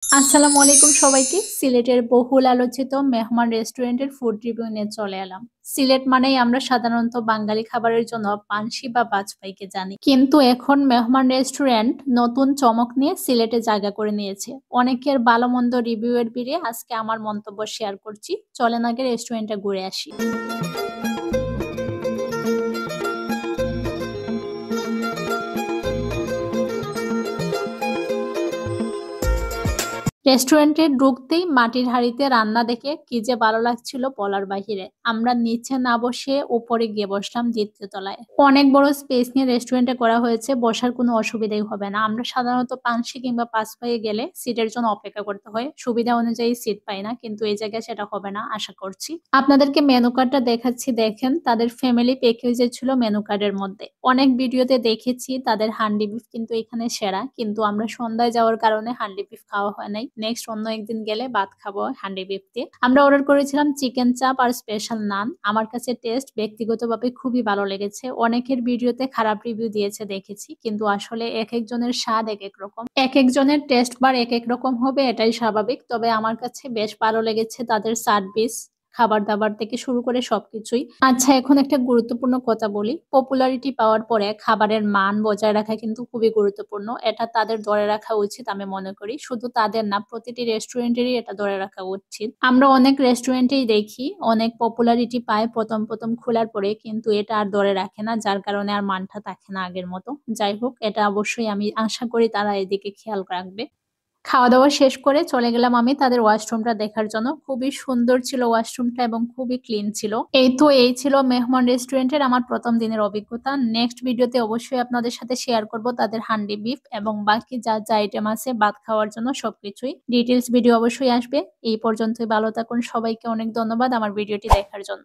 আসসালামু আলাইকুম সবাইকে। সিলেটের বহুল আলোচিত মেহমান রেস্টুরেন্টের ফুড রিভিউ নিয়ে চলে এলাম। সিলেট মানেই আমরা সাধারণত বাঙালি খাবারের জন্য পানসি বা বাজপাইকে জানি, কিন্তু এখন মেহমান রেস্টুরেন্ট নতুন চমক নিয়ে সিলেটে জায়গা করে নিয়েছে। অনেকের ভালো মন্দ রিভিউ এর ভিড়ে আজকে আমার মন্তব্য শেয়ার করছি। চলেন আগে রেস্টুরেন্টটা ঘুরে আসি। রেস্টুরেন্টে ঢুকতেই মাটির হাঁড়িতে রান্না দেখে কি যে ভালো লাগছিল বলার বাহিরে। আমরা নিচে না বসে উপরে গিয়ে বসলাম দ্বিতীয় তলায়। অনেক বড় স্পেস নিয়ে রেস্টুরেন্টে করা হয়েছে, বসার কোনো অসুবিধাই হবে না। আমরা সাধারণত পানসি কিংবা পাঁচপাইয়ে গেলে সিটের জন্য অপেক্ষা করতে হয়, সুবিধা অনুযায়ী সিট পাই না, কিন্তু এই জায়গায় সেটা হবে না আশা করছি। আপনাদেরকে মেনু কার্ডটা দেখাচ্ছি, দেখেন তাদের ফ্যামিলি প্যাকেজে ছিল মেনু কার্ডের মধ্যে। অনেক ভিডিওতে দেখেছি তাদের হান্ডি বিফ কিন্তু এখানে সেরা, কিন্তু আমরা সন্ধ্যায় যাওয়ার কারণে হান্ডি বিফ খাওয়া হয় নাই। নেক্সট অন্য একদিন গেলে ভাত খাবো হান্ডি বিফ দিয়ে। আমরা অর্ডার করেছিলাম চিকেন চাপ আর স্পেশাল নান। আমার কাছে টেস্ট ব্যক্তিগতভাবে খুবই ভালো লেগেছে। অনেকের ভিডিওতে খারাপ রিভিউ দিয়েছে দেখেছি, কিন্তু আসলে এক একজনের স্বাদ এক এক রকম, এক একজনের টেস্ট বার এক এক রকম হবে, এটাই স্বাভাবিক। তবে আমার কাছে বেশ ভালো লেগেছে তাদের সার্ভিস, খাবার দাবার থেকে শুরু করে সবকিছুই। আচ্ছা, এখন একটা গুরুত্বপূর্ণ কথা বলি। পপুলারিটি পাওয়ার পরে খাবারের মান বজায় রাখা কিন্তু খুবই গুরুত্বপূর্ণ। এটা তাদের ধরে রাখা উচিত আমি মনে করি। শুধু তাদের না, প্রতিটি রেস্টুরেন্টেরই এটা ধরে রাখা উচিত। আমরা অনেক রেস্টুরেন্টেই দেখি অনেক পপুলারিটি পায় প্রথম প্রথম খোলার পরে, কিন্তু এটা আর ধরে রাখে না, যার কারণে আর মানটা থাকে না আগের মতো। যাই হোক, এটা অবশ্যই আমি আশা করি তারা এদিকে খেয়াল রাখবে। খাওয়া দাওয়া শেষ করে চলে গেলাম আমি তাদের ওয়াশরুমটা দেখার জন্য। খুবই সুন্দর ছিল ওয়াশরুমটা এবং খুবই ক্লিন ছিল। এই ছিল মেহমান রেস্টুরেন্টের আমার প্রথম দিনের অভিজ্ঞতা। নেক্সট ভিডিওতে অবশ্যই আপনাদের সাথে শেয়ার করব তাদের হান্ডি বিফ এবং বাকি যা যা আইটেম আছে ভাত খাওয়ার জন্য সবকিছুই। ডিটেলস ভিডিও অবশ্যই আসবে। এই পর্যন্তই, ভালো থাকুন। সবাইকে অনেক ধন্যবাদ আমার ভিডিওটি দেখার জন্য।